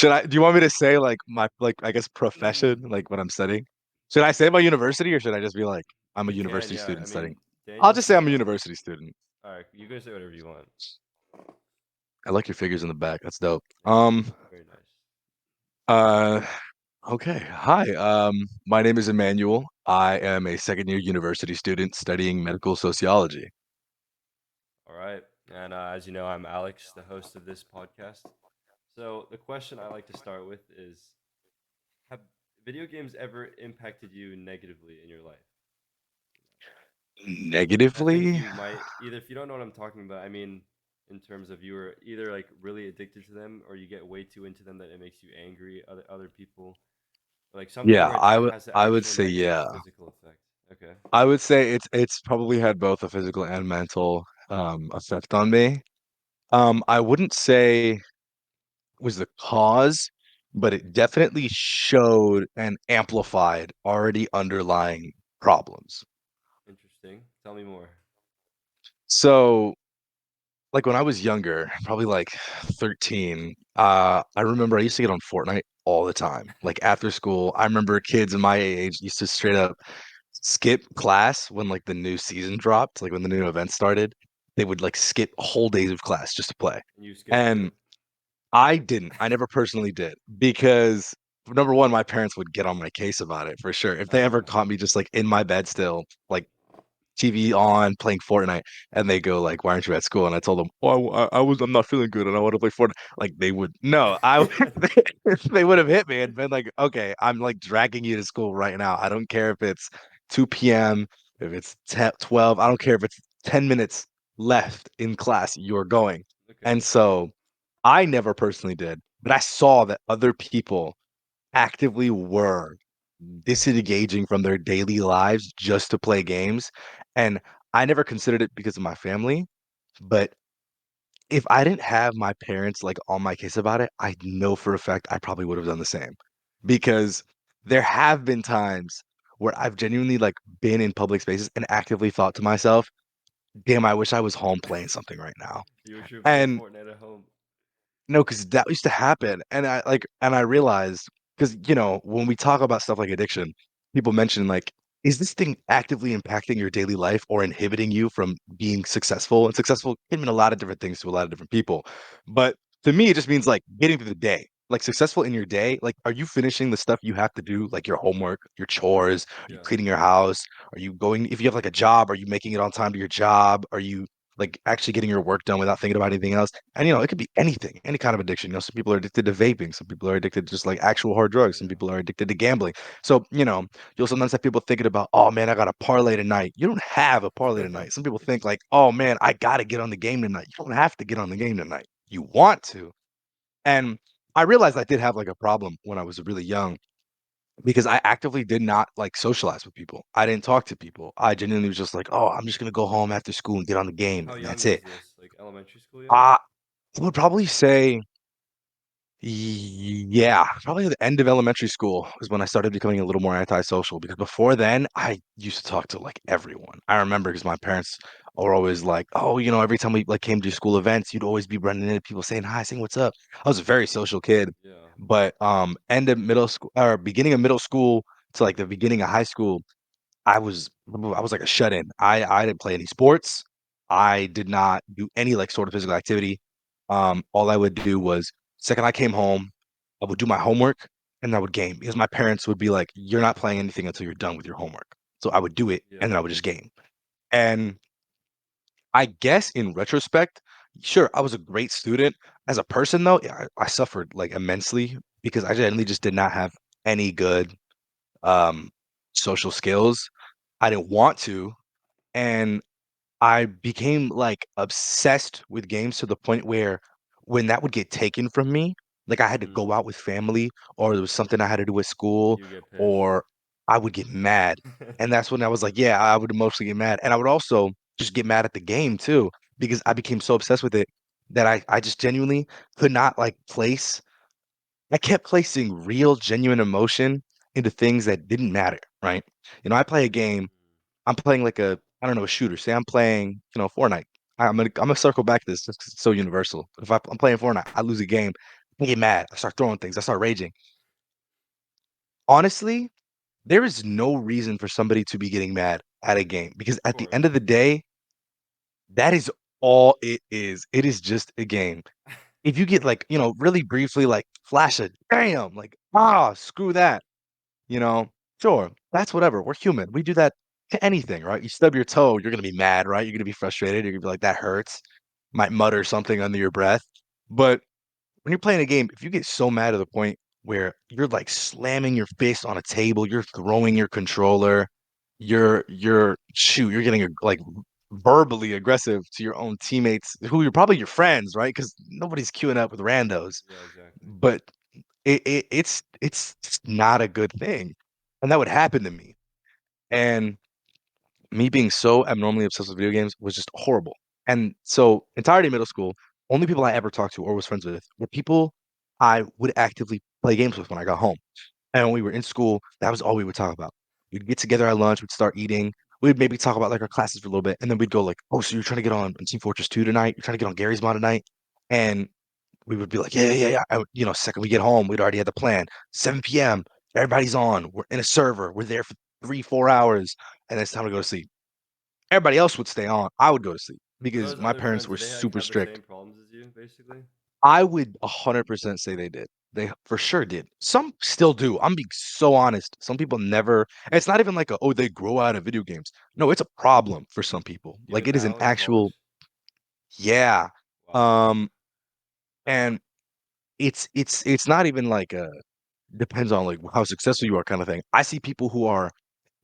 Should I? Do you want me to say like my like I guess profession, like what I'm studying? Should I say my university or should I just be like I'm a You can, university yeah. I student studying? mean, I'll Daniel's just say just I'm a a. university student. All right, you guys say whatever you want. I like your figures in the back. That's dope. Thank you. Very nice. Uh okay. Hi. My name is Emmanuel. I am a second year university student studying medical sociology. All right, and as you know, I'm Alex, the host of this podcast. So the question I like to start with is: have video games ever impacted you negatively in your life? I think Negatively? you might either if you don't know what I'm talking about. I mean, in terms of you were either like really addicted to them, or you get way too into them that it makes you angry at other people, like something Yeah, where I it would has an I would actual say negative yeah. physical effect. Okay. I would say it's probably had both a physical and mental effect on me. I wouldn't say was the cause, but it definitely showed and amplified already underlying problems. Interesting. Tell me more. So, like when I was younger, probably like 13, I remember I used to get on Fortnite all the time. Like after school, I remember kids in my age used to straight up skip class when like the new season dropped, like when the new event started. They would like skip whole days of class just to play. And you skipped And it. I didn't. I never personally did because number one, my parents would get on my case about it for sure. If they ever caught me just like in my bed still, like TV on playing Fortnite, and they go like, "Why aren't you at school?" And I told them, "Oh, I'm not feeling good, and I want to play Fortnite." Like they would no, I they would have hit me and been like, "Okay, I'm like dragging you to school right now. I don't care if it's 2 p.m., if it's 10, 12, I don't care if it's 10 minutes left in class, you're going." And Okay. so I never personally did, but I saw that other people actively were disengaging from their daily lives just to play games. And I never considered it because of my family, but if I didn't have my parents like on my case about it, I know for a fact I probably would have done the same. Because there have been times where I've genuinely like been in public spaces and actively thought to myself, damn, I wish I was home playing something right now. You wish you were playing And Fortnite at home. no, because that used to happen, and I realized because when we talk about stuff like addiction, people mention like, is this thing actively impacting your daily life or inhibiting you from being successful? And successful can mean a lot of different things to a lot of different people, but to me, it just means like getting through the day. Like successful in your day, like are you finishing the stuff you have to do, like your homework, your chores? Are you Yeah. cleaning your house? Are you going, if you have like a job, are you making it on time to your job? Are you like actually getting your work done without thinking about anything else? And it could be anything, any kind of addiction. Some people are addicted to vaping, some people are addicted to just like actual hard Yeah. drugs, some people are addicted to gambling. So, you'll sometimes have people thinking about, oh man, I got a parlay tonight. You don't have a parlay Yeah. tonight. Some people think like, oh man, I gotta get on the game tonight. You don't have to get on the game tonight. You want to. And I realized I did have like a problem when I was really young because I actively did not like socialize with people. I didn't talk to people. I genuinely was just like, oh, I'm just gonna go home after school and get on the game, How and young that's was it. this? Like elementary school young? I would probably say yeah, probably the end of elementary school is when I started becoming a little more antisocial because before then I used to talk to like everyone. I remember because my parents were always like, "Oh, every time we like came to school events, you'd always be running into people saying hi, saying what's up." I was a very social kid, Yeah. but end of middle school or beginning of middle school to like the beginning of high school, I was like a shut-in. I didn't play any sports. I did not do any like sort of physical activity. All I would do was second I came home, I would do my homework and I would game because my parents would be like, "You're not playing anything until you're done with your homework." So I would do it and Yeah. then I would just game. And I guess in retrospect, sure, I was a great student. As a person though, yeah, I suffered like immensely because I genuinely just did not have any good um social skills. I didn't want to, and I became like obsessed with games to the point where when that would get taken from me, like I had to Mm. go out with family or there was something I had to do at school You get pissed. or I would get mad. And that's when I was like, yeah, I would mostly get mad. And I would also just get mad at the game too, because I became so obsessed with it that I just genuinely could not like place I kept placing real genuine emotion into things that didn't matter, right? I play a game I'm playing like I don't know, a shooter. Say I'm playing, Fortnite. I'm gonna circle back to this just 'cause it's so universal. If I'm playing Fortnite, I lose a game. I get mad. I start throwing things. I start raging. Honestly, there is no reason for somebody to be getting mad at a game because Of at the end course. of the day, that is all it is. It is just a game. If you get like, really briefly like flash a damn, like, screw that, you know, sure, that's whatever. We're human. We do that to anything, right? You stub your toe, you're gonna be mad, right? You're gonna be frustrated. You're gonna be like, that hurts. Might mutter something under your breath. But when you're playing a game, if you get so mad to the point where you're like slamming your fist on a table, you're throwing your controller, you're getting like verbally aggressive to your own teammates who you're probably your friends, right? Because nobody's queuing up with randos. Yeah, exactly. But it's not a good thing. And that would happen to me. And me being so abnormally obsessed with video games was just horrible. And so entirety of middle school, only people I ever talked to or was friends with were people I would actively play games with when I got home. And when we were in school, that was all we would talk about. We'd get together at lunch, we'd start eating, we'd maybe talk about like our classes for a little bit, and then we'd go like, "Oh, so you're trying to get on Team Fortress 2 tonight? You're trying to get on Gary's Mod tonight?" And we would be like, "Yeah, yeah, yeah, yeah." Second we get home, we'd already had the plan. 7 p.m. Everybody's on. We're in a server. We're there for 3, 4 hours, and then it's time to go to sleep. Everybody else would stay on. I would go to sleep So because those my other parents friends, were did they like super have the strict. same problems as you, basically? I would 100% say they did. They for sure did. Some still do. I'm being so honest. Some people never, and it's not even like oh, they grow out of video games. No, it's a problem for some people. Like Even it is an now in actual, college? yeah. Wow. Um, and it's not even like a depends on like how successful you are kind of thing. I see people who are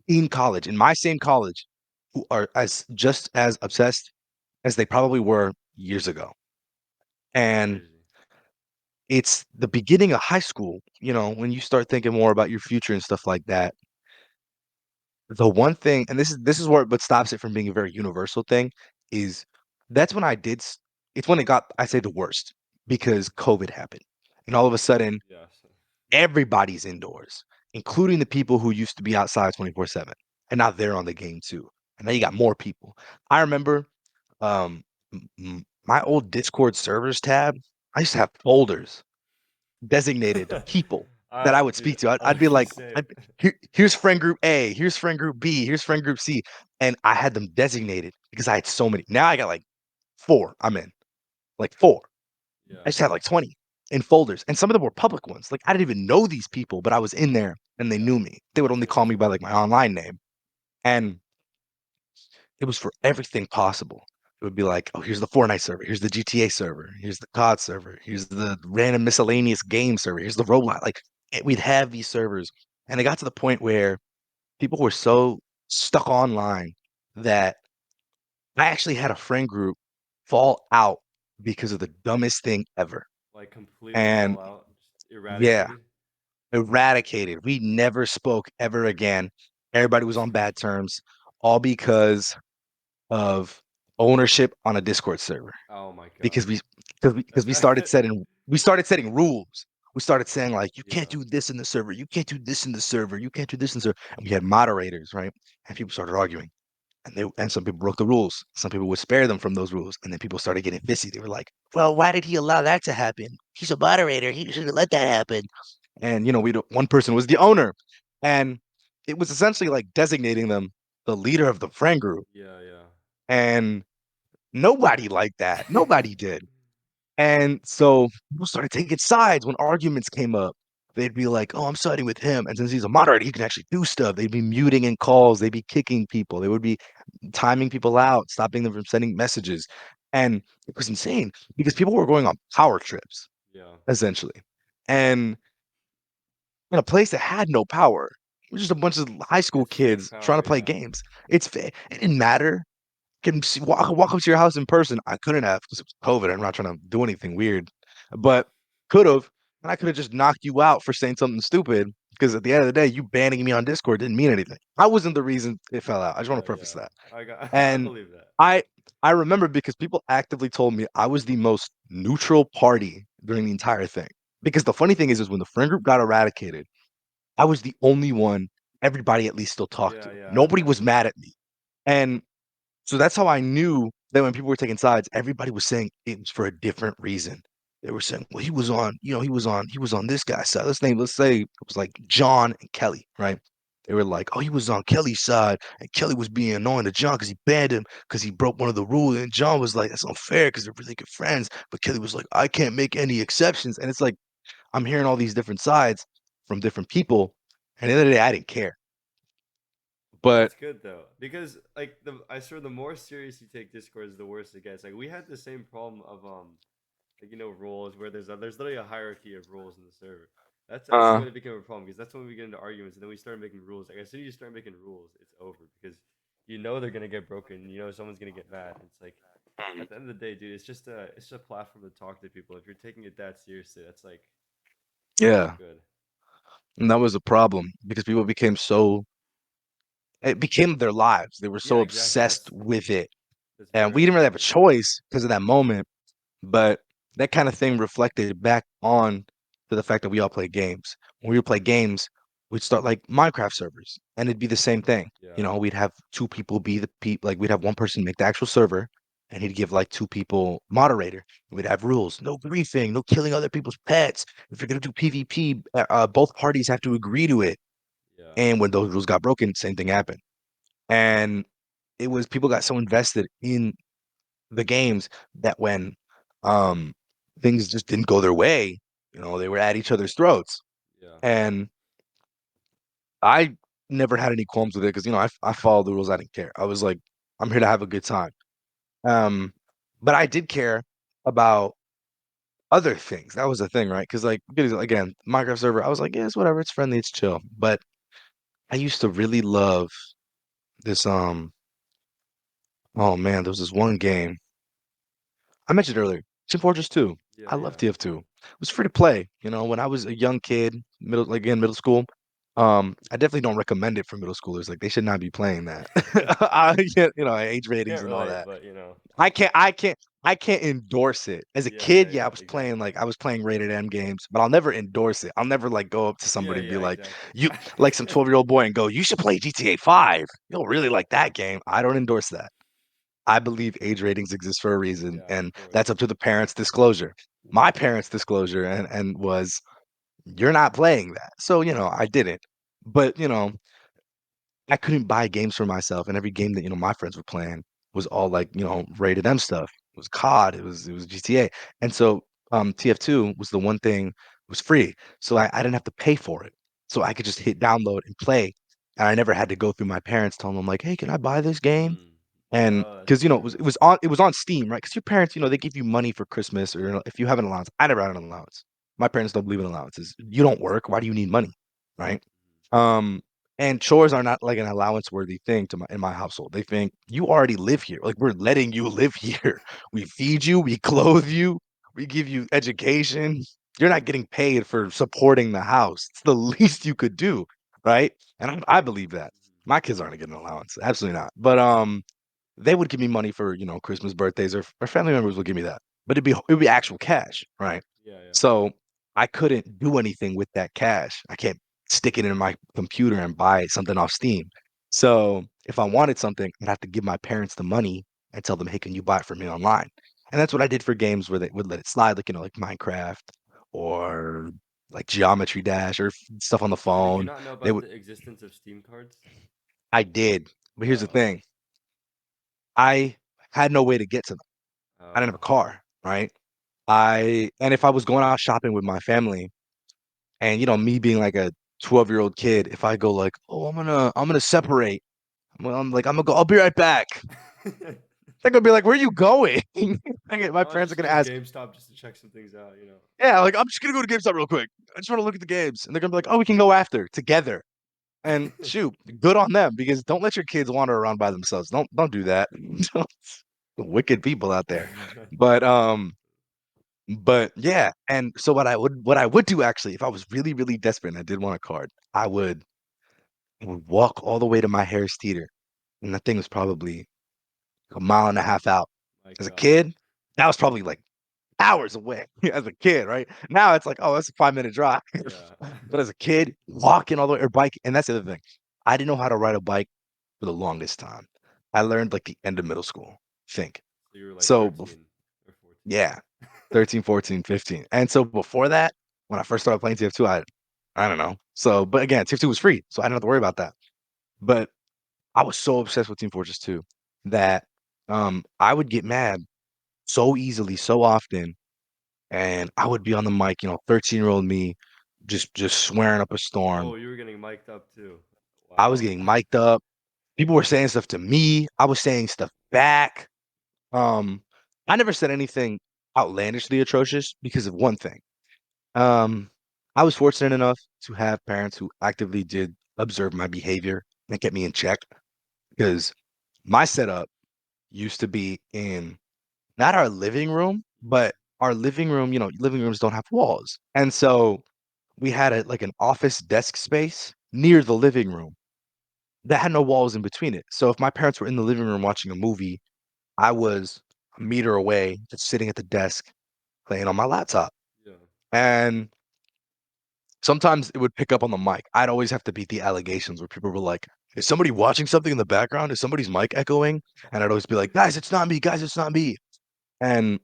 in college, in my same college, who are as just as obsessed as they probably were years ago. That's And crazy. it's the beginning of high school, when you start thinking more about your future and stuff like that. The one thing, and this is what stops it from being a very universal thing, is that's when it's when it got, I say, the worst because COVID happened. And all of a sudden, Yes. everybody's indoors, including the people who used to be outside 24/7. And now they're on the game too. And now you got more people. I remember um my old Discord servers tab, I used to have folders designated to people that I would Dude, speak to. I'd be honestly, like, same. Here's friend group A, here's friend group B, here's friend group C," and I had them designated because I had so many. Now I got like 4. I'm in like 4. I Yeah. just had like 20 in folders, and some of them were public ones. Like I didn't even know these people, but I was in there and they Yeah. knew me. They would That's only call me by unfortunate. like my online name, and it was for everything possible. It would be like, oh, here's the Fortnite server, here's the GTA server, here's the COD server, here's the random miscellaneous game server, here's the Roblox. Like we'd have these servers, and it got to the point where people were so stuck online that I actually had a friend group fall out because of the dumbest thing ever. Like completely And fall out, just yeah, eradicated. eradicated. We never spoke ever again. Everybody was on bad terms, all because of ownership on a Discord server. Oh my god. Because because That's we started setting rules. We started saying like you can't yeah. do this in the server, you can't do this in the server, you can't do this in the server. And we had moderators, right? And people started arguing. And some people broke the rules. Some people would spare them from those rules. And then people started getting pissy. They were like, well, why did he allow that to happen? He's a moderator. He should have let that happen. And one person was the owner. And it was essentially like designating them the leader of the friend group. Yeah, And nobody liked that. Nobody did. And so people started taking sides when arguments came up. They'd be like, "Oh, I'm siding with him," and since he's a moderator, he can actually do stuff. They'd be muting in calls. They'd be kicking people. They would be timing people out, stopping them from sending messages, and it was insane because people were going on power trips yeah. essentially, and in a place that had no power. It was just a bunch of high school It's fake kids trying to power, play yeah. games. It didn't matter. Can walk up to your house in person. I couldn't have because it was COVID. I'm not trying to do anything weird, but could have, and I could have just knocked you out for saying something stupid. Because at the end of the day, you banning me on Discord didn't mean anything. I wasn't the reason it fell out. I just want to preface Yeah. that. I got I And believe that. I I remember because people actively told me I was the most neutral party during the entire thing. Because the funny thing is when the friend group got eradicated, I was the only one everybody at least still talked to. Yeah, yeah, I Nobody was imagine. mad at me. And so that's how I knew that when people were taking sides, everybody was saying it was for a different reason. they were saying, well, he was on, he was on this guy's side. Let's say it was like John and Kelly, right? They were like, oh, he was on Kelly's side, and Kelly was being annoying to John because he banned him because he broke one of the rules. And John was like, that's unfair because they're really good friends. But Kelly was like, I can't make any exceptions. And it's like, I'm hearing all these different sides from different people. And at the end of the day, I didn't care. But That's good though, because like I swear the more serious you take Discord, the worse it gets. Like we had the same problem of like rules where there's literally a hierarchy of rules in the server. That's uh when it became a problem because that's when we get into arguments and then we started making rules. Like as soon as you start making rules, it's over because they're gonna get broken. Someone's gonna get mad. It's like at the end of the day, dude, it's just a platform to talk to people. If you're taking it that seriously, that's like not yeah, good. and that was a problem because people became so it became their lives. They were Yeah, so exactly. obsessed with it. That's And very we didn't really have a unfortunate. choice because of that moment. But that kind of thing reflected back on to the fact that we all play games. When we would play games, we'd start like Minecraft servers, and it'd be the same thing. Yeah, We'd have two people be the people, like we'd have one person make the actual server, and he'd give like two people moderator. We'd have rules: no griefing, no killing other people's pets. If you're gonna do PvP, both parties have to agree to it. yeah, And when those rules got broken, same thing happened. And it was people got so invested in the games that when um things just didn't go their way, they were at each other's throats. yeah. And I never had any qualms with it because I followed the rules. I didn't care. I was like, I'm here to have a good time. Um, but I did care about other things. That was the thing, right? Because like again, Minecraft server, I was like, yeah, it's whatever, it's friendly, it's chill. But I used to really love this oh man, there was this one game I mentioned earlier, Team Fortress 2. Yeah, I love yeah. TF2. It was free to play. When I was a young kid, middle school. I definitely don't recommend it for middle schoolers. Like they should not be playing that. I get, age ratings Can't and all relate, that. but I can't endorse it. As a yeah, yeah, kid, yeah, yeah, exactly. I was playing rated M games, but I'll never endorse it. I'll never like go up to Yeah, somebody and be yeah, like, exactly. you like some 12-year-old boy and go, you should play GTA 5. You'll really like that game. I don't endorse that. I believe age ratings exist for a reason, Yeah, of and course. that's up to the parents' disclosure. My parents' disclosure and was you're not playing that. So, I didn't. But, I couldn't buy games for myself, and every game that, my friends were playing was all like, rated M stuff. It was COD, it was GTA. And so TF2 was the one thing was free. So I didn't have to pay for it. So I could just hit download and play. And I never had to go through my parents telling them like, "Hey, can I buy this game?" Mm. And Oh, that's because very nice. it was on Steam, right? Because your parents, they give you money for Christmas or if you have an allowance. I never had an allowance. My parents don't believe in allowances. You don't work. Why do you need money, right? Um, and chores are not like an allowance worthy thing in my household. They think you already live here. Like we're letting you live here. We feed you, we clothe you, we give you education. You're not getting paid for supporting the house. It's the least you could do, right? And I believe that. Mhm. My kids aren't getting an allowance. Absolutely not. But they would give me money for, Christmas, birthdays, or family members would give me that. But it'd be actual cash, right? Yeah, yeah. So I couldn't do anything with that cash. I can't stick it in my computer and buy something off Steam. So if I wanted something, I'd have to give my parents the money and tell them, hey, can you buy it for me online? And that's what I did for games where they would let it slide, like, like Minecraft or like Geometry Dash or stuff on the Did you phone. not know They about would, the existence of Steam cards? I did. But here's the Oh, thing. I had no way to get to them. I didn't have a oh. car, right? And if I was going out shopping with my family and me being like a 12-year-old kid, if I go like, "Oh, I'm gonna separate." Well, I'm like, "I'm gonna go. I'll be right back." They're gonna be like, "Where are you going?" My Oh, parents are just gonna go to ask, GameStop just to check some things out. "Yeah, like I'm just gonna go to GameStop real quick. I just want to look at the games." And they're gonna be like, "Oh, we can go after together." And shoot, good on them because don't let your kids wander around by themselves. Don't do that. Wicked people out there. But yeah, and so what I would do actually, if I was really, really desperate and I did want a card, I would walk all the way to my Harris Teeter, and that thing was probably a mile and a half out. My As a God. kid, that was probably like hours away as a kid, right? Now it's like, oh, that's a 5-minute drive. Yeah. But as a kid, walking all the way or bike, and that's the other thing. I didn't know how to ride a bike for the longest time. I learned like the end of middle school, I think. So you were like So 13 or 14. yeah, 13, 14, 15. And so before that, when I first started playing TF2, I don't know. So, but again, TF2 was free, so I didn't have to worry about that. But I was so obsessed with Team Fortress 2 that I would get mad so easily, so often, and I would be on the mic, 13-year-old me, just swearing up a storm. Oh, you were getting mic'd up too. I was Wow. getting mic'd up. People were saying stuff to me. I was saying stuff back. Um, I never said anything outlandishly atrocious because of one thing. Um, I was fortunate enough to have parents who actively did observe my behavior and kept me in check because my setup used to be in not our living room, but our living room, living rooms don't have walls. And so we had like an office desk space near the living room that had no walls in between it. So if my parents were in the living room watching a movie, I was a meter away, just sitting at the desk playing on my laptop. Yeah. And sometimes it would pick up on the mic. I'd always have to beat the allegations where people were like, "Is somebody watching something in the background? Is somebody's mic echoing?" And I'd always be like, "Guys, it's not me. Guys, it's not me." And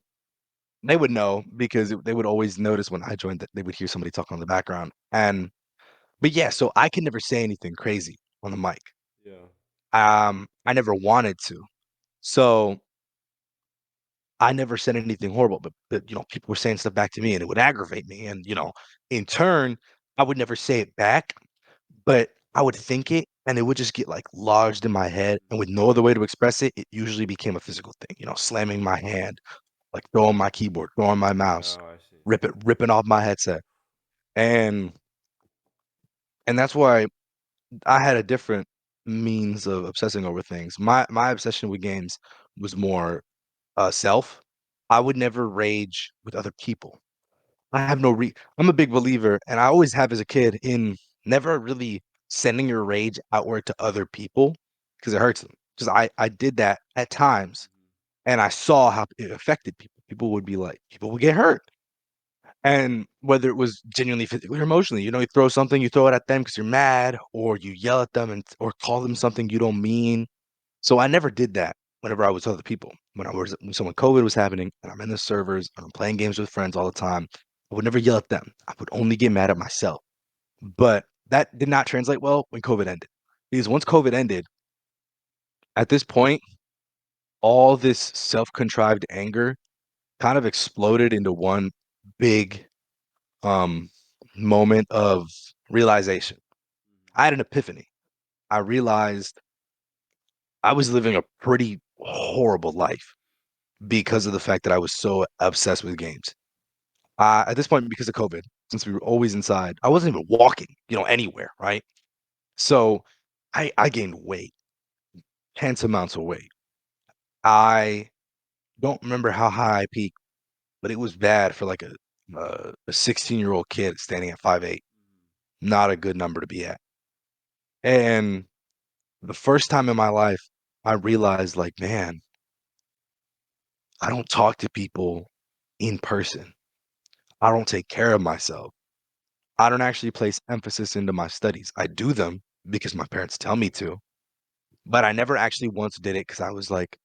they would know because they would always notice when I joined that they would hear somebody talking in the background. But yeah, so I could never say anything crazy on the mic. Yeah. I never wanted to. So I never said anything horrible, but people were saying stuff back to me and it would aggravate me. And in turn, I would never say it back, but I would think it and it would just get like lodged in my head. And with no other way to express it, it usually became a physical thing, slamming my hand, like throwing my keyboard, throwing my mouse, Oh, I see. ripping off my headset. And that's why I had a different means of obsessing over things. My obsession with games was more self. I would never rage with other people. I have no I'm a big believer, and I always have as a kid in never really sending your rage outward to other people because it hurts them. Because I did that at times, Mhm. and I saw how it affected people. People would get hurt, and whether it was genuinely physically or emotionally, you throw something, you throw it at them because you're mad, or you yell at them and or call them something you don't mean. So I never did that whenever I was with other people. When COVID was happening and I'm in the servers and I'm playing games with friends all the time, I would never yell at them. I would only get mad at myself. But that did not translate well when COVID ended. Because once COVID ended, at this point, all this self-contrived anger kind of exploded into one big um moment of realization. I had an epiphany. I realized I was living a pretty horrible life because of the fact that I was so obsessed with games. At this point, because of COVID, since we were always inside, I wasn't even walking, anywhere, right? So I gained weight, tense amounts of weight. I don't remember how high I peaked, but it was bad for like a 16-year-old kid standing at 5'8". Not a good number to be at. And the first time in my life, I realized like, man, I don't talk to people in person. I don't take care of myself. I don't actually place emphasis into my studies. I do them because my parents tell me to, but I never actually once did it because I was like,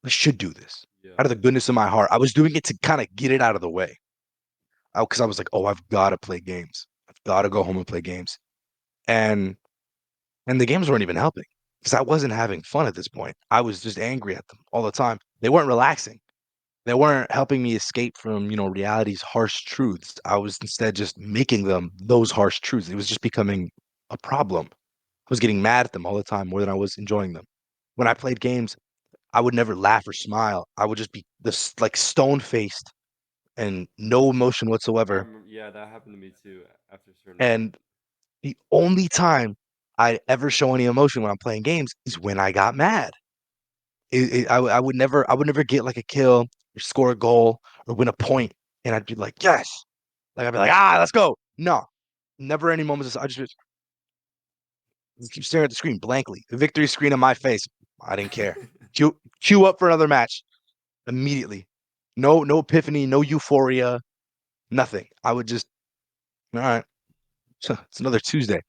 I should do this Yeah. out of the goodness of my heart. I was doing it to kind of get it out of the way because I was like, oh, I've got to play games. I've got to go home and play games. And the games weren't even helping because I wasn't having fun at this point. I was just angry at them all the time. They weren't relaxing. They weren't helping me escape from, reality's harsh truths. I was instead just making them those harsh truths. It was just becoming a problem. I was getting mad at them all the time more than I was enjoying them. When I played games, I would never laugh or smile. I would just be this like stone faced and no emotion I whatsoever. remember. Yeah, that happened to me too. After a certain point. And the only time I ever show any emotion when I'm playing games is when I got mad. I would never get like a kill or score a goal or win a point, and I'd be like, yes, like I'd be like, let's go. No, never any moments. I just keep staring at the screen blankly. The victory screen on my face. I didn't care. Queue up for another match immediately. No epiphany, no euphoria, nothing. I would just, all right, it's another Tuesday.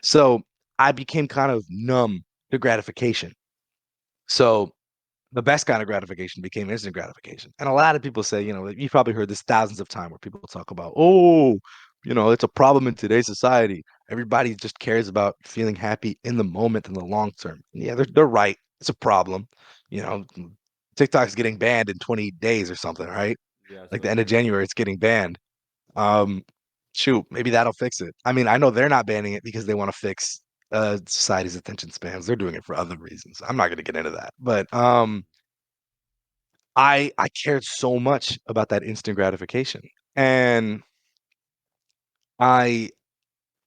So I became kind of numb to gratification. So the best kind of gratification became instant gratification. And a lot of people say, like, you've probably heard this thousands of times where people talk about, oh, it's a problem in today's society. Everybody just cares about feeling happy in the moment in the long term. Yeah, they're right. It's a problem. You know, TikTok's getting banned in 20 days or something, right? Yeah, I Like saw the end of that. January, it's getting banned. Um, Shoot, maybe that'll fix it. I mean, I know they're not banning it because they want to fix society's attention spans. They're doing it for other reasons. I'm not going to get into that. But I cared so much about that instant gratification, and I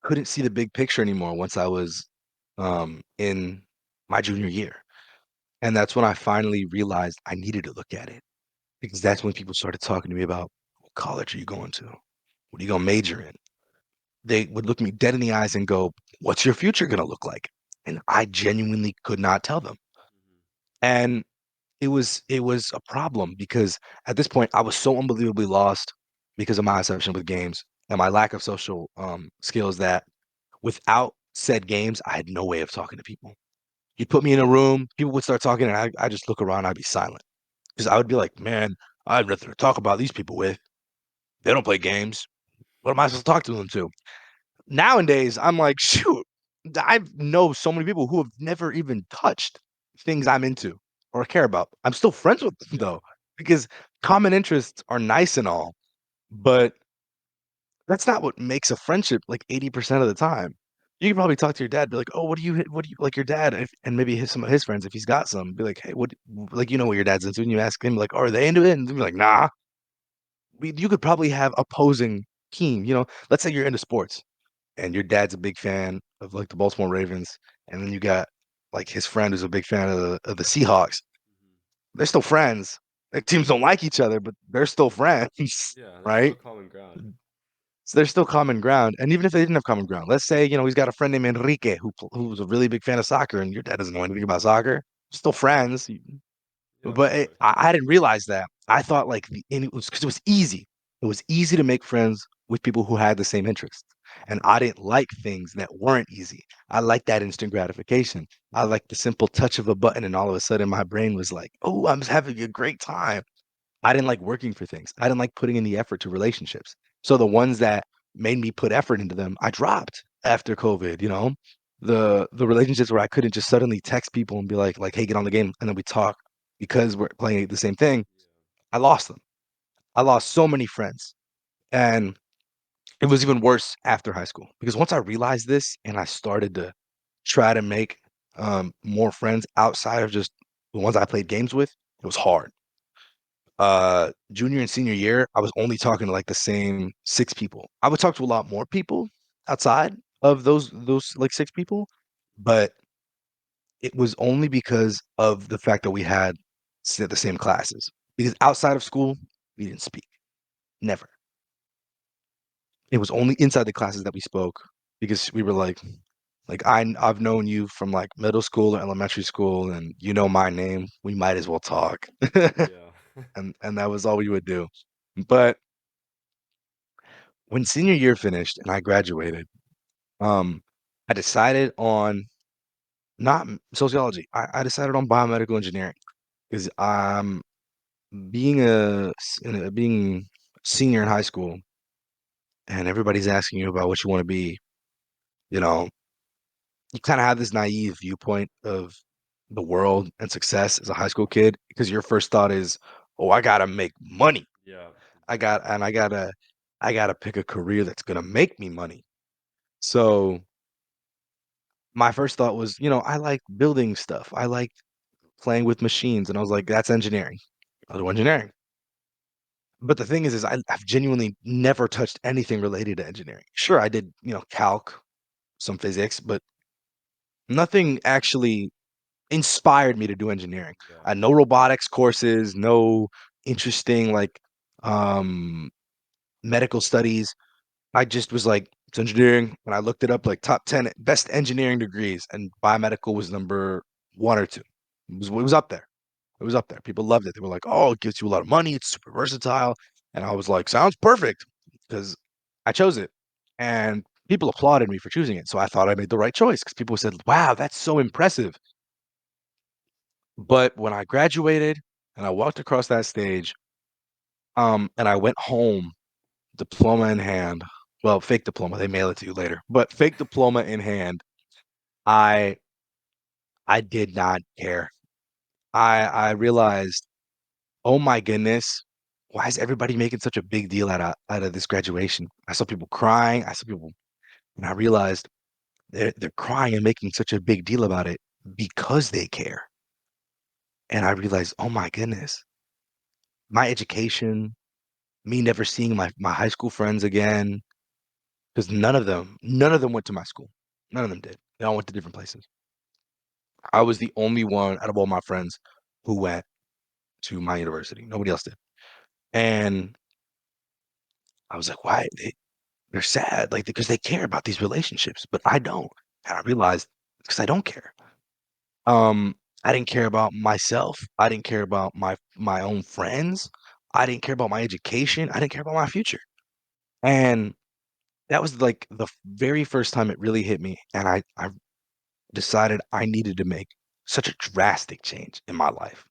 couldn't see the big picture anymore once I was in my junior year. And that's when I finally realized I needed to look at it because that's when people started talking to me about what college are you going to? What are you going to major in? They would look me dead in the eyes and go, "What's your future going to look like?" And I genuinely could not tell them. Hmm. And it was a problem because at this point I was so unbelievably lost because of my obsession with games and my lack of social skills that without said games, I had no way of talking to people. You'd put me in a room, people would start talking, and I just look around, I'd be silent because I would be like, man, I have nothing to talk about these people with. They don't play games. What am I supposed to talk to them to? Nowadays, I'm like, shoot, I know so many people who have never even touched things I'm into or care about. I'm still friends with them Yeah. though, because common interests are nice and all, but that's not what makes a friendship like 80% of the time. You can probably talk to your dad, be like, "Oh, what do you like your dad?" And maybe some of his friends, if he's got some, be like, "Hey, what, like, what your dad's into?" And you ask him, like, "Are they into it?" And they'll be like, "Nah." You could probably have opposing team. Let's say you're into sports and your dad's a big fan of like the Baltimore Ravens, and then you got like his friend who's a big fan of the Seahawks. Hmm. They're still friends. Like teams don't like each other, but they're still friends, Yeah, there's still right? common ground. So there's still common ground. And even if they didn't have common ground, let's say, he's got a friend named Enrique who's a really big fan of soccer, and your dad doesn't know anything about soccer. Still friends. Yeah, of But course. I didn't realize that. I thought like and it was because it was easy. It was easy to make friends with people who had the same interests. And Hmm. I didn't like things that weren't easy. I liked that instant gratification. I liked the simple touch of a button, and all of a sudden my brain was like, "Oh, I'm having a great time." I didn't like working for things. I didn't like putting in the effort to relationships. So the ones that made me put effort into them, I dropped after COVID. The relationships where I couldn't just suddenly text people and be like, hey, get on the game, and then we talk because we're playing the same thing. I lost them. I lost so many friends. And it was even worse after high school because once I realized this and I started to try to make more friends outside of just the ones I played games with, it was hard. Junior and senior year, I was only talking to like the same six people. I would talk to a lot more people outside of those like six people, but it was only because of the fact that we had the same classes. Because outside of school, we didn't speak. Never. It was only inside the classes that we spoke because we were like I've known you from like middle school or elementary school, and you know my name. We might as well talk. Yeah. And that was all we would do. But when senior year finished and I graduated, um, I decided on not sociology. I decided on biomedical engineering because being senior in high school and everybody's asking you about what you want to be. You know, you kind of have this naive viewpoint of the world and success as a high school kid because your first thought is, "Oh, I gotta make money. Yeah, I got exactly. and I gotta pick a career that's gonna make me money." So my first thought was, I like building stuff. I like playing with machines, and I was like, that's engineering. I'll do engineering. But the thing is I've genuinely never touched anything related to engineering. Sure, I did, calc, some physics, but nothing actually inspired me to do engineering. Yeah. I had no robotics courses, no interesting like um medical studies. I just was like, it's engineering. When I looked it up, like top 10 best engineering degrees, and biomedical was number one or two. It was up there. It was up there. People loved it. They were like, oh, it gives you a lot of money. It's super versatile. And I was like, sounds perfect because I chose it. And people applauded me for choosing it. So I thought I made the right choice because people said, wow, that's so impressive. But when I graduated and I walked across that stage, and I went home, diploma in hand. Well, fake diploma, they mail it to you later. But fake diploma in hand, I I did not care. I realized, oh my goodness, why is everybody making such a big deal out of this graduation? I saw people crying. I saw people, and I realized they're crying and making such a big deal about it because they care. And I realized, oh my goodness, my education, me never seeing my high school friends again, because none of them went to my school. None of them did. They all went to different places. I was the only one out of all my friends who went to my university. Nobody else did. And I was like, why? They're sad, like, because they care about these relationships, but I don't. And I realized because I don't care. Um, I didn't care about myself. I didn't care about my own friends. I didn't care about my education. I didn't care about my future. And that was like the very first time it really hit me. And I decided I needed to make such a drastic change in my life.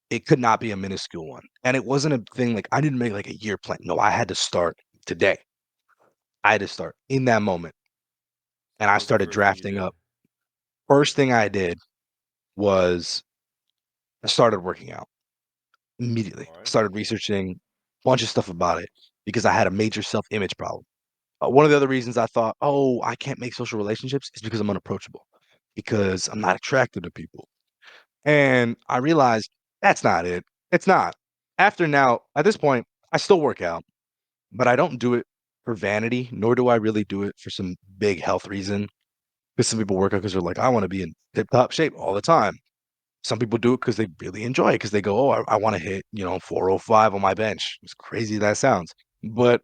It could not be a minuscule one. And it wasn't a thing like I didn't make like a year plan. No, I had to start today. I had to start in that moment. So And what I was the started first thing you drafting did? up. First thing I did was I started working out immediately. All I right. started researching a bunch of stuff about it because I had a major self-image problem. One of the other reasons I thought, oh, I can't make social relationships is because I'm unapproachable, because I'm not attracted to people. And I realized that's not it. It's not. After now, at this point, I still work out, but I don't do it for vanity, nor do I really do it for some big health reason. Because some people work out because they're like, I want to be in tip top shape all the time. Some people do it because they really enjoy it because they go, oh, I want to hit, 405 on my bench. As crazy that sounds. But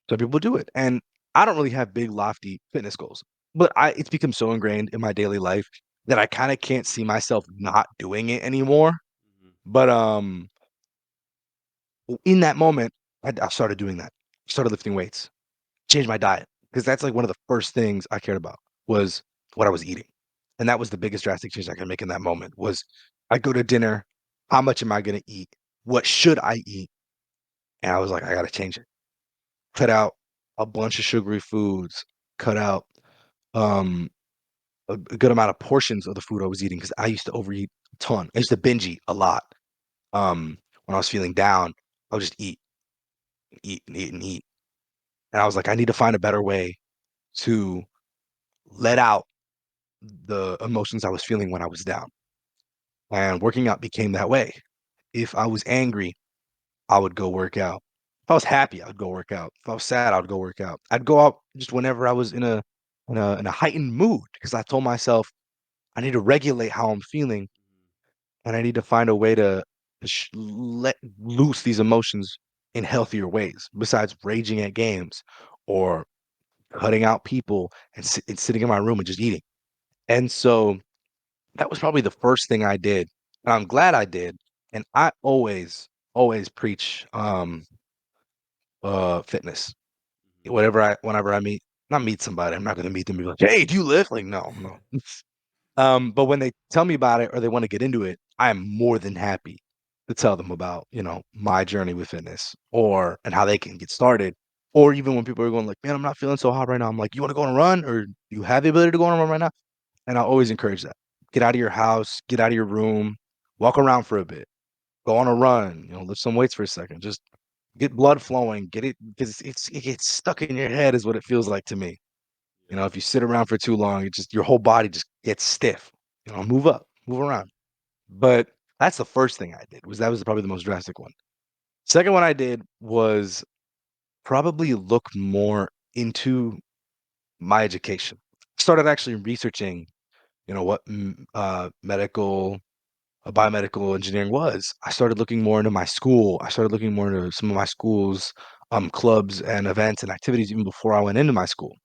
some people do it. And I don't really have big, lofty fitness goals. But it's become so ingrained in my daily life that I kind of can't see myself not doing it anymore. Hmm. But in that moment, I started doing that. Started lifting weights, changed my diet because that's like one of the first things I cared about was what I was eating. And that was the biggest drastic change I could make in that moment was I go to dinner, how much am I going to eat? What should I eat? And I was like, I got to change it. Cut out a bunch of sugary foods, cut out um a good amount of portions of the food I was eating because I used to overeat a ton. I used to binge eat a lot. When I was feeling down, I would just eat, eat, and eat, and eat. And I was like, I need to find a better way to let out the emotions I was feeling when I was down. And working out became that way. If I was angry, I would go work out. If I was happy, I would go work out. If I was sad, I would go work out. I'd go out just whenever I was in a heightened mood because I told myself I need to regulate how I'm feeling and I need to find a way to let loose these emotions in healthier ways besides raging at games or cutting out people and sitting in my room and just eating. And so that was probably the first thing I did, and I'm glad I did, and I always preach, fitness. Hmm. Whenever I not meet somebody, I'm not gonna meet them and be like, "Hey, do you lift?" Like, no, no. But when they tell me about it or they wanna get into it, I am more than happy to tell them about, my journey with fitness or and how they can get started, or even when people are going like, "Man, I'm not feeling so hot right now." I'm like, "You wanna go on a run, or do you have the ability to go on a run right now?" And I always encourage that. Get out of your house, get out of your room, walk around for a bit, go on a run, lift some weights for a second. Just get blood flowing, get it because it gets stuck in your head is what it feels like to me. Yeah. If you sit around for too long, it just your whole body just gets stiff. Move up, move around. But that's the first thing I did was that was probably the most drastic one. Second one I did was probably look more into my education. Started actually researching, what medical biomedical engineering was. I started looking more into my school. I started looking more into some of my school's clubs and events and activities even before I went into my school.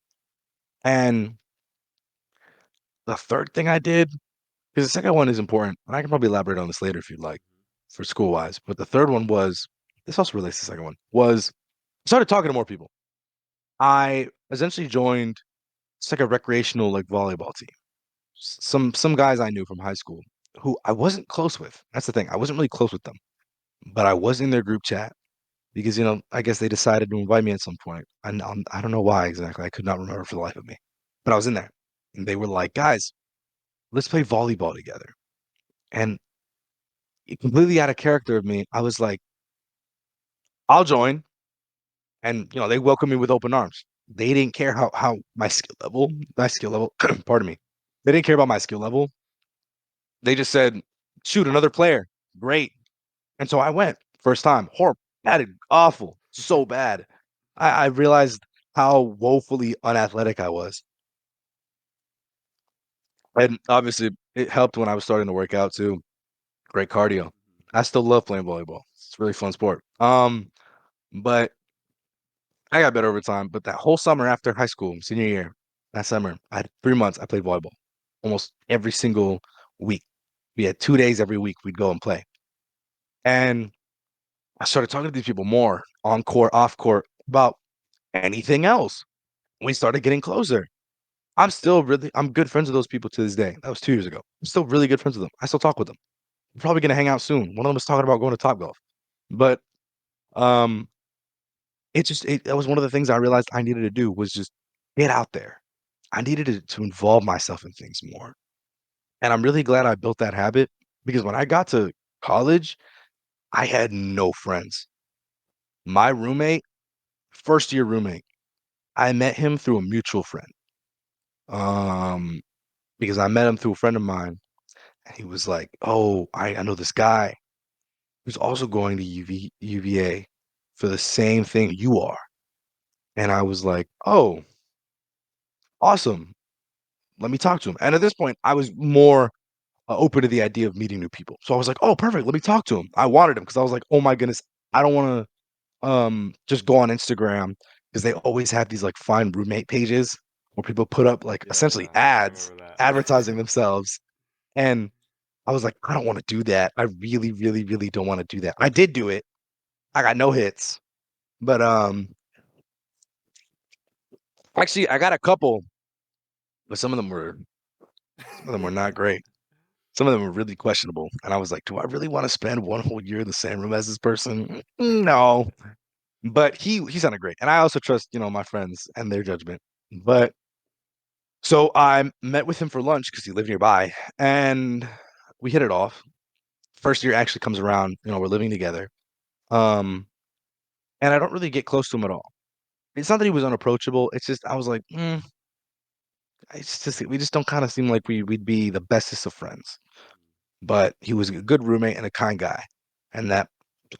And the third thing I did, because the second one is important, and I can probably elaborate on this later if you'd like, for school wise. But the third one was this also relates to the second one was I started talking to more people. I essentially joined it's like a recreational like volleyball team. Some guys I knew from high school. who I wasn't close with. That's the thing. I wasn't really close with them, but I was in their group chat because, I guess they decided to invite me at some point. I don't know why exactly. I could not remember for the life of me, but I was in there and they were like, guys, let's play volleyball together. And completely out of character of me, I was like, I'll join. And, they welcomed me with open arms. They didn't care how my skill level, pardon me. They didn't care about my skill level. They just said, shoot, another player. Great. And so I went. First time. Horrible. Bad. Awful. So bad. I realized how woefully unathletic I was. And obviously it helped when I was starting to work out too. Great cardio. I still love playing volleyball. It's a really fun sport. But I got better over time. But that whole summer after high school, senior year, that summer, I had 3 months I played volleyball almost every single week. We had 2 days every week we'd go and play. And I started talking to these people more on court, off court about anything else. We started getting closer. I'm good friends with those people to this day. That was 2 years ago. I'm still really good friends with them. I still talk with them. We're probably gonna hang out soon. One of them was talking about going to Top Golf. But um that was one of the things I realized I needed to do was just get out there. I needed to involve myself in things more. And I'm really glad I built that habit because when I got to college, I had no friends. My roommate, first year roommate, I met him through a mutual friend. Um, because I met him through a friend of mine, and he was like, "Oh, I know this guy who's also going to UVA for the same thing you are." And I was like, "Oh, awesome. Let me talk to him." And at this point, I was more open to the idea of meeting new people. So I was like, "Oh, perfect. Let me talk to him." I wanted him because I was like, "Oh my goodness, I don't want to just go on Instagram because they always have these like find roommate pages where people put up like essentially Yeah, I ads remember that. advertising themselves." And I was like, "I don't want to do that. I really, really, really don't want to do that." I did do it. I got no hits, but actually, I got a couple, but some of them were not great. Some of them were really questionable, and I was like, "Do I really want to spend one whole year in the same room as this person? No." But he sounded great, and I also trust, my friends and their judgment. But so I met with him for lunch because he lived nearby, and we hit it off. First year actually comes around, we're living together. Um, and I don't really get close to him at all. It's not that he was unapproachable. It's just I was like, it's just we just don't kind of seem like we'd be the bestest of friends. But he was a good roommate and a kind guy, and that's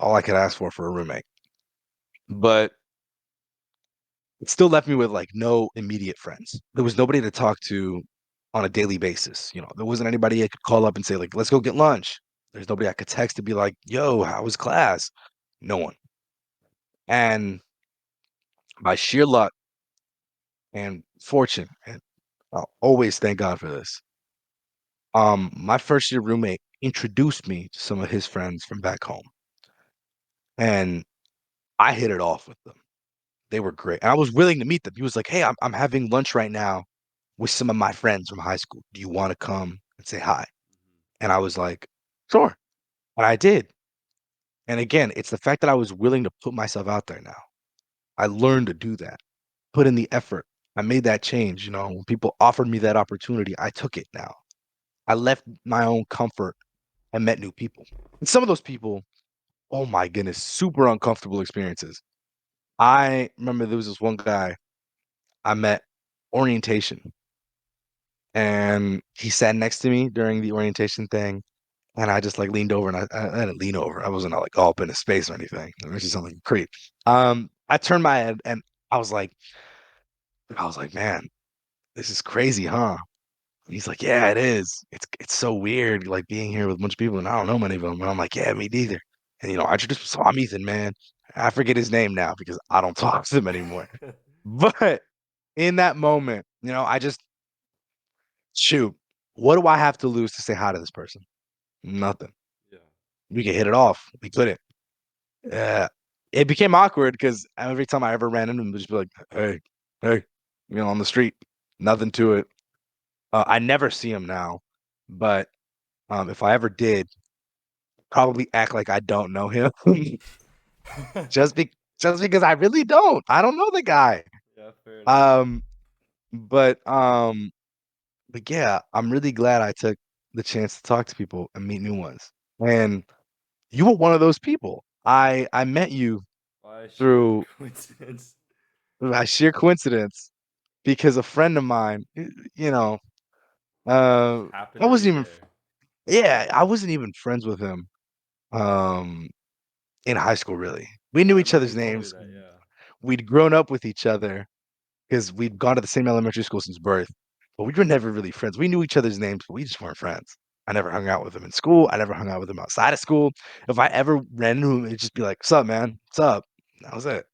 all I could ask for a roommate. But it still left me with like no immediate friends. There was nobody to talk to on a daily basis. There wasn't anybody I could call up and say like, "Let's go get lunch." There's nobody I could text to be like, "Yo, how was class?" No one. And by sheer luck and fortune, and I'll always thank God for this. My first year roommate introduced me to some of his friends from back home, and I hit it off with them. They were great, and I was willing to meet them. He was like, "Hey, I'm having lunch right now with some of my friends from high school. Do you wanna come and say hi?" And I was like, "Sure." And I did. And again, it's the fact that I was willing to put myself out there now. I learned to do that, put in the effort. I made that change, when people offered me that opportunity, I took it now. I left my own comfort and met new people. And some of those people, oh my goodness, super uncomfortable experiences. I remember there was this one guy I met orientation, and he sat next to me during the orientation thing. And I just like leaned over and I didn't lean over. I wasn't like all up in his space or anything. It was just something like a creep. I turned my head and I was like, man, this is crazy, huh? And he's like, yeah, it is. It's so weird, like being here with a bunch of people and I don't know many of them. And I'm like, yeah, me neither. And I just saw I'm Ethan, man. I forget his name now because I don't talk to him anymore. But in that moment, I just shoot, what do I have to lose to say hi to this person? Nothing. Yeah. We could hit it off. We couldn't. Yeah. It became awkward because every time I ever ran into him, would just be like, "Hey, hey," on the street. Nothing to it. I never see him now, but If I ever did, probably act like I don't know him, just be just because I really don't. I don't know the guy. Yeah, fair enough. Um, but um, but yeah, I'm really glad I took the chance to talk to people and meet new ones. And you were one of those people. I met you By sheer through coincidence, by sheer coincidence because a friend of mine, you know, just uh, happened I to be wasn't even, there. yeah, I wasn't even friends with him, um, in high school, really. We I knew each remember you other's told me names. that. Yeah. We'd grown up with each other because we'd gone to the same elementary school since birth, but we were never really friends. We knew each other's names, but we just weren't friends. I never hung out with him in school. I never hung out with him outside of school. If I ever ran into him, it'd just be like, "What's up, man? What's up?" That was it.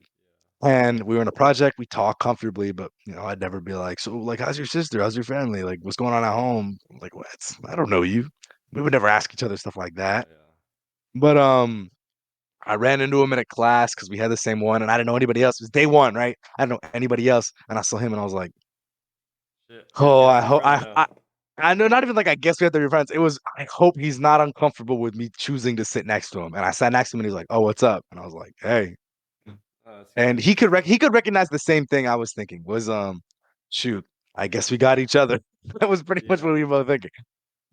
And we were in a project. We talked comfortably, but I'd never be like, "So, like, how's your sister? How's your family? Like, what's going on at home?" Like, what? I don't know you. We would never ask each other stuff like that. Yeah. But I ran into him in a class because we had the same one, and I didn't know anybody else. It was day one, right? I didn't know anybody else, and I saw him, and I was like, Shit. I guess "Oh, you have to be friends now. I know." Not even like I guess we have to be friends. It was, I hope he's not uncomfortable with me choosing to sit next to him. And I sat next to him, and he's like, "Oh, what's up?" And I was like, "Hey." Oh, that's And good. he could recognize the same thing I was thinking was, shoot, I guess we got each other. That was pretty much Yeah. what we were both thinking.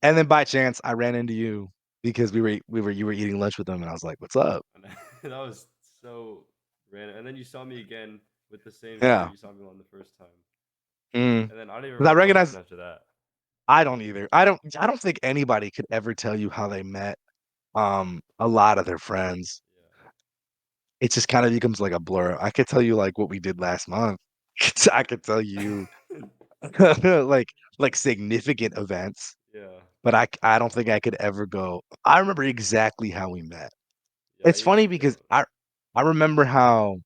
And then by chance, I ran into you because you were eating lunch with him, and I was like, "What's up?" And that was so random. And then you saw me again with the same shirt Yeah. you saw me on the first time. Mm. And then I don't even 'Cause I remember what recognize happened after that. I don't either. I don't think anybody could ever tell you how they met, a lot of their friends. It just kinda becomes like a blur. I could tell you, like, what we did last month. I could tell you, Yeah. like significant events, Yeah. but I don't think I could ever go, "I remember exactly how we met." Yeah, I It's funny usually because don't. I remember how,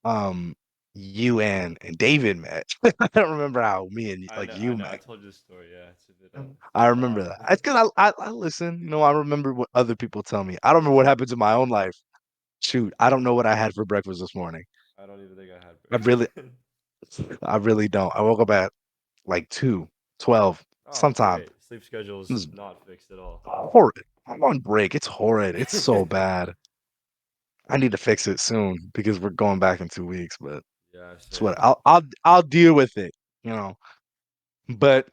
um, you and David met. I don't remember how me and I like, know, I you know. I met. told you the story. Yeah, it's a bit I remember odd. that. It's 'cause I listen, I remember what other people tell me. I don't remember what happens in my own life. Shoot, I don't know what I had for breakfast this morning. I don't even think I had I really breakfast. I really don't. I woke up at, like, 2:12 Oh, that's sometime. great. Sleep It schedule's was not fixed at all. horrid. I'm on break. It's horrid. It's so bad. I need to fix it soon because we're going back in 2 weeks, but Yeah, it's what same. I'll deal with it, you know? But,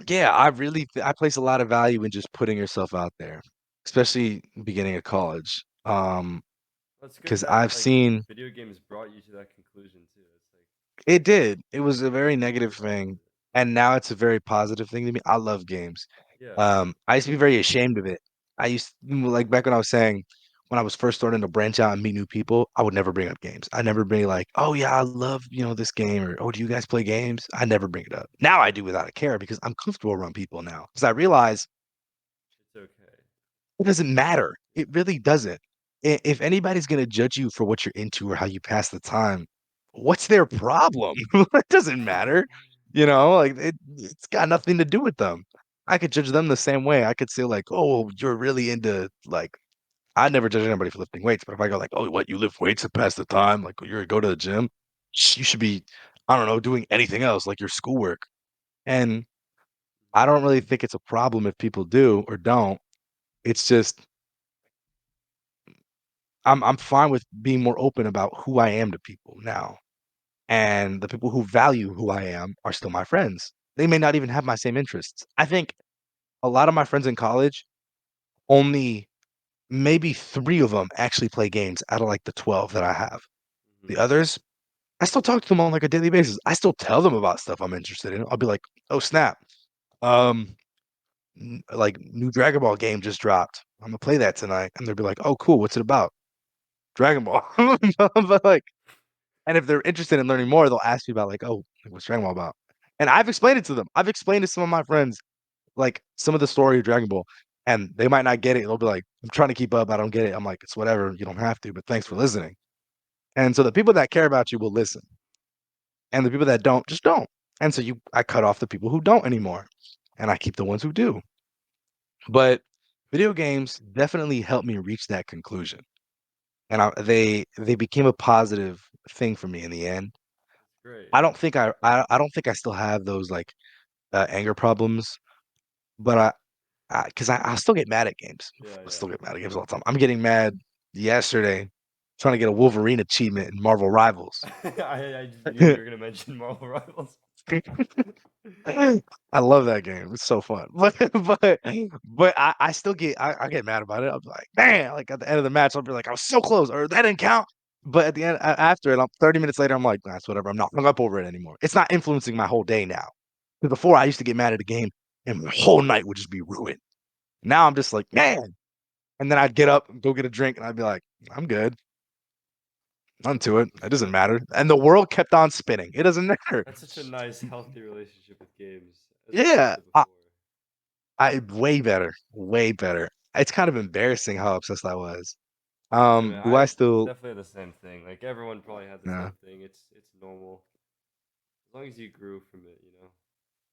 yeah, I place a lot of value in just putting yourself out there, especially beginning of college, That's good because that I've like seen video games brought you to that conclusion too. It's like it did. It was a very you negative really fucked with thing, it. and now it's a very positive thing to me. I love games. Yeah. I used to be very ashamed of it. Like, back when I was saying, when I was first starting to branch out and meet new people, I would never bring up games. I never be like, "Oh, yeah, I love, this game," or, "Oh, do you guys play games?" I never bring it up. Now I do without a care because I'm comfortable around people now. Because I realize It's okay. it doesn't matter. It really doesn't. If anybody's gonna judge you for what you're into or how you pass the time, what's their problem? It doesn't matter. Like, it's got nothing to do with them. I could judge them the same way. I could say like, "Oh, you're really into like." I never judge anybody for lifting weights, but if I go like, "Oh, what, you lift weights to pass the time? Like, you go to the gym? You should be, I don't know, doing anything else like your schoolwork." And I don't really think it's a problem if people do or don't. It's just I'm fine with being more open about who I am to people now, and the people who value who I am are still my friends. They may not even have my same interests. I think a lot of my friends in college, only maybe 3 of them actually play games out of, like, the 12 that I have. The Hmm. others, I still talk to them on, like, a daily basis. I still tell them about stuff I'm interested in. I'll be like, "Oh, snap. Um, like, new Dragon Ball game just dropped. Imma play that tonight." And they'll be like, "Oh, cool. What's it about?" "Dragon Ball." But, like, and if they're interested in learning more, they'll ask me about like, "Oh, like, what's Dragon Ball about?" And I've explained it to them. I've explained to some of my friends, like, some of the story of Dragon Ball, and they might not get it. They'll be like, "I'm trying to keep up. I don't get it." I'm like, "It's whatever. You don't have to, but thanks for Yeah. listening." And so the people that care about you will listen, and the people that don't just don't. And so I cut off the people who don't anymore, and I keep the ones who do. But video games definitely helped me reach that conclusion, and they became a positive thing for me in the end. That's great. I don't think I still have those, like, anger problems, but 'Cause I still get mad at games. Yeah, I yeah. still get mad at games all the time. I'm getting mad yesterday trying to get a Wolverine achievement in Marvel Rivals. I just knew you were gonna mention Marvel Rivals. I love that game. It's so fun. But I still I get mad about it. I'm like, man, like at the end of the match, I'll be like, I was so close, or that didn't count. But at the end, after it, I'm 30 minutes later, I'm like, that's whatever. I'm not hung up over it anymore. It's not influencing my whole day now. 'Cause before, I used to get mad at a game, and my whole night would just be ruined. Now I'm just like, man. And then I'd get up, go get a drink, and I'd be like, I'm good. Onto it. It doesn't matter. And the world kept on spinning. It doesn't matter. That's such a nice, healthy relationship with games as opposed Yeah. to before. Way better. Way better. It's kind of embarrassing how obsessed I was. Yeah, man, Do I I still definitely had the same thing. Like everyone probably had the uh, same thing. It's normal as long as you grew from it, you know.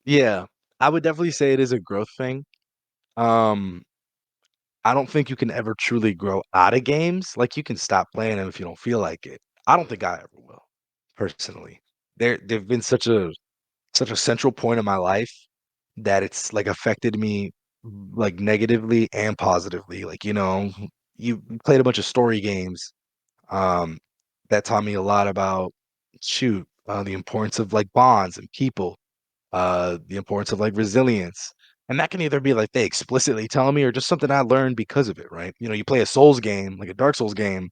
yeah. I would definitely say it is a growth thing. Um, I don't think you can ever truly grow out of games. Like, you can stop playing them if you don't feel like it. I don't think I ever will, personally. They've been such a central point in my life that it's, like, affected me, like, negatively and positively. Like, you played a bunch of story games, um, that taught me a lot about, the importance of, like, bonds and people, the importance of, like, resilience. And that can either be, like, they explicitly telling me or just something I learned because of it, right? You play a Souls game, like a Dark Souls game,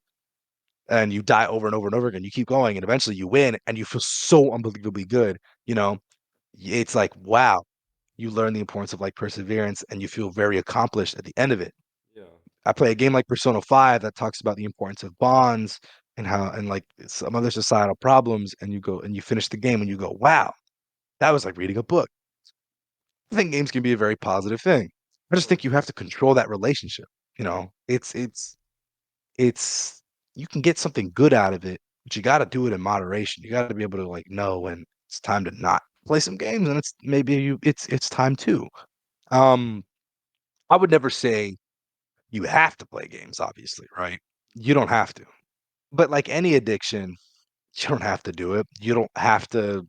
and you die over and over and over again. You keep going, and eventually you win, and you feel so unbelievably good, you know? It's like, wow, you learn the importance of, like, perseverance, and you feel very accomplished at the end of it. Yeah, I play a game like Persona 5 that talks about the importance of bonds and how and, like, some other societal problems, and you go and you finish the game, and you go, "Wow, that was like reading a book." I think games can be a very positive thing. I just for think you have sure. to control that relationship, you know? It's you can get something good out of it, but you gotta do it in moderation. You gotta be able to, like, know when it's time to not play some games, and it's maybe it's time to. Um, I would never say you have to play games, obviously, right? You don't have to. But like any addiction, you don't have to do it. You don't have to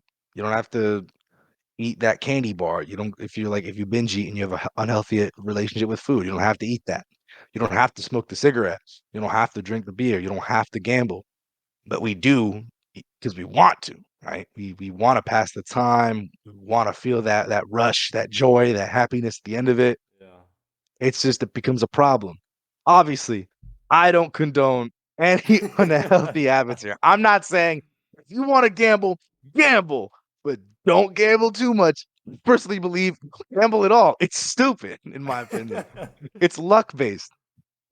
eat that candy bar. You don't if you binge eat and you have a unhealthy relationship with food, you don't have to eat that. You don't have to smoke the cigarettes. You don't have to drink the beer. You don't have to gamble. But we do because we want to, right? We want to pass the time. We want to feel that rush, that joy, that happiness at the end of it. Yeah. It's just it becomes a problem. Obviously, I don't condone any unhealthy habits here. I'm not saying if you wanna gamble, but don't gamble too much. Personally believe gamble at all. It's stupid, in my opinion. It's luck-based.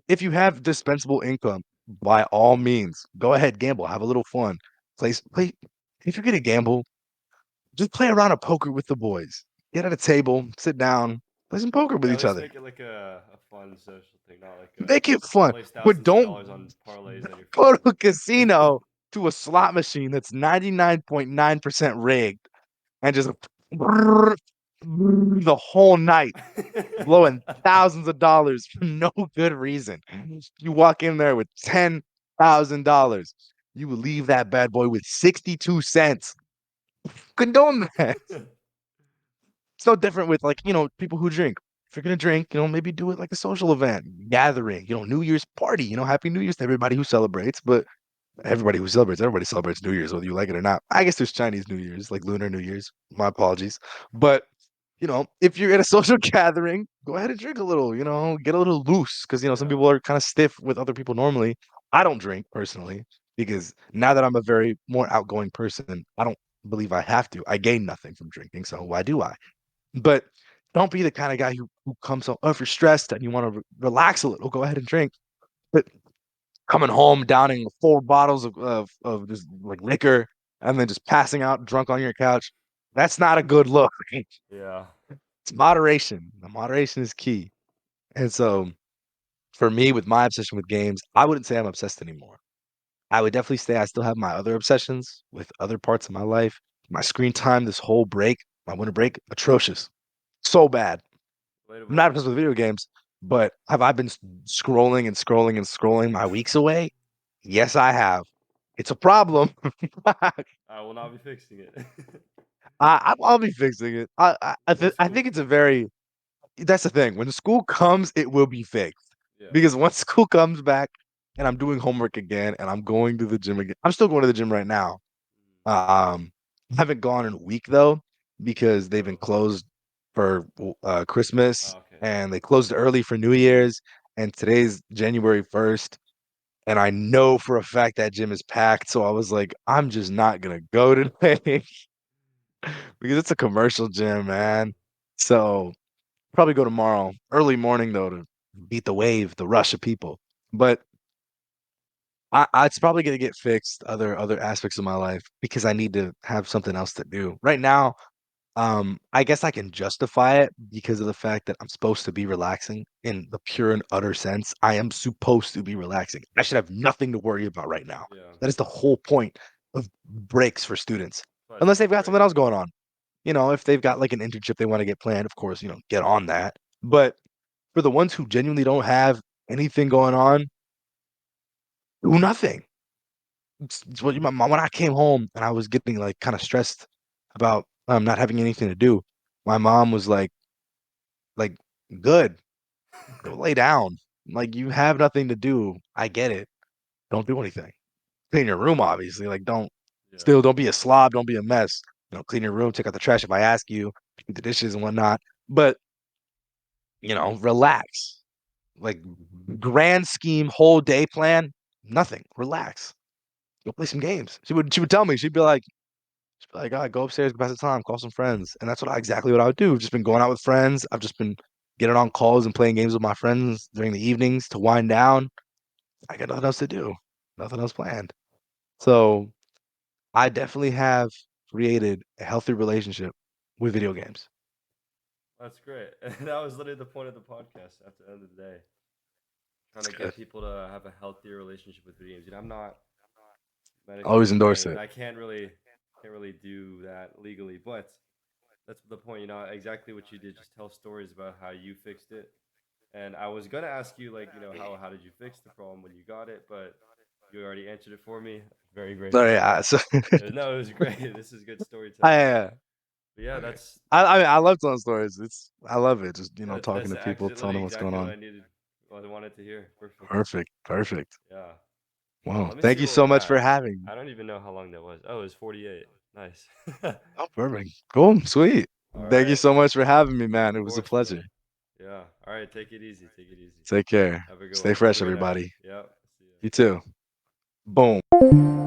If you have dispensable income, by all means, go ahead, gamble, have a little fun. Play if you're gonna gamble, just play a round of poker with the boys. Get at a table, sit down, play some poker with Yeah, at each least other. make it like a fun social thing, not like Make it fun, waste but thousands of don't dollars on parlays on your go to a phone. casino to a slot machine that's 99.9% rigged and just the whole night, blowing thousands of dollars for no good reason. You walk in there with $10,000. You will leave that bad boy with 62 cents. Condone that. It's no different with, like, people who drink. If you're gonna drink, maybe do it like a social event, gathering, New Year's party, happy New Year's to everybody who celebrates, but everybody celebrates New Year's, whether you like it or not. I guess there's Chinese New Year's, like Lunar New Year's. My apologies. But, if you're at a social gathering, go ahead and drink a little, get a little loose because, some Yeah. people are kind of stiff with other people normally. I don't drink personally because now that I'm a very more outgoing person, I don't believe I have to. I gain nothing from drinking, so why do I? But don't be the kind of guy who comes home, oh, if you're stressed and you want to relax a little, go ahead and drink. But coming home, downing 4 bottles of just, like, liquor and then just passing out drunk on your couch, that's not a good look. Yeah. It's moderation. The moderation is key. And so, for me, with my obsession with games, I wouldn't say I'm obsessed anymore. I would definitely say I still have my other obsessions with other parts of my life. My screen time this whole break, my winter break, atrocious. So bad. I'm not Relatable. obsessed with video games, but have I been scrolling and scrolling and scrolling my weeks away? Yes, I have. It's a problem. I will not be fixing it. I'll be fixing it. That's I cool. think it's a very that's the thing. When school comes, it will be fixed. Yeah. Because once school comes back and I'm doing homework again and I'm going to the gym again. I'm still going to the gym right now. Mhm. I haven't gone in a week though because they've been Oh. closed for Christmas Oh, okay. and they closed early for New Year's and today's January 1st and I know for a fact that gym is packed, so I was like, I'm just not gonna go today because it's a commercial gym, Mhm. man. So probably go tomorrow, early morning though, to beat the wave, the rush of people. But it's probably gonna get fixed other aspects of my life because I need to have something else to do. Right now, I guess I can justify it because of the fact that I'm supposed to be relaxing in the pure and utter sense. I am supposed to be relaxing. I should have nothing to worry about right now. Yeah. That is the whole point of breaks for students, That's why it's unless they've called got something break. else going on. If they've got like an internship they want to get planned, of course, get on that. But for the ones who genuinely don't have anything going on, do nothing. When I came home and I was getting like kind of stressed about not having anything to do, my mom was like, good, go lay down. Like you have nothing to do. I get it. Don't do anything. Clean your room, obviously. Like Yeah. still don't be a slob, don't be a mess. Clean your room, take out the trash if I ask you, do the dishes and whatnot. But relax. Like grand scheme, whole day plan, nothing. Relax. Go play some games. She would tell me, she'd be like, "Ah, go upstairs, go pass the time, call some friends." And that's exactly what I would do. Just been going out with friends. I've just been getting on calls and playing games with my friends during the evenings to wind down. I got nothing else to do, nothing else planned. So I definitely have created a healthy relationship with video games. That's great. And that was literally the point of the podcast at the end of the day. Trying It's to good. get people to have a healthier relationship with video games. I'm not medically Always endorse trained and it. I can't really do that legally, but that's the point, exactly what you did. Just tell stories about how you fixed it. And I was gonna ask you, like, how did you fix the problem when you got it, but you already answered it for me. Very So grateful. yeah, so No, it was great. This is good storytelling. I But yeah, okay. that's I love telling stories. I love it. Just talking that's to people, actually telling literally them what's going exactly what on. I needed, what I wanted to hear. Perfect. Perfect, perfect. Yeah. Wow, Let me thank see you what so we're much at. for having me. I don't even know how long that was. Oh, it was 48. Nice. Oh, perfect. Cool, sweet. All Thank you right. so much for having me, man. Of It was a course, bro. pleasure. Yeah. All right. Take it easy. Take it easy. Take care. Have a good Stay one. Have a fresh, good night. everybody. Yep. See ya. You too. Boom.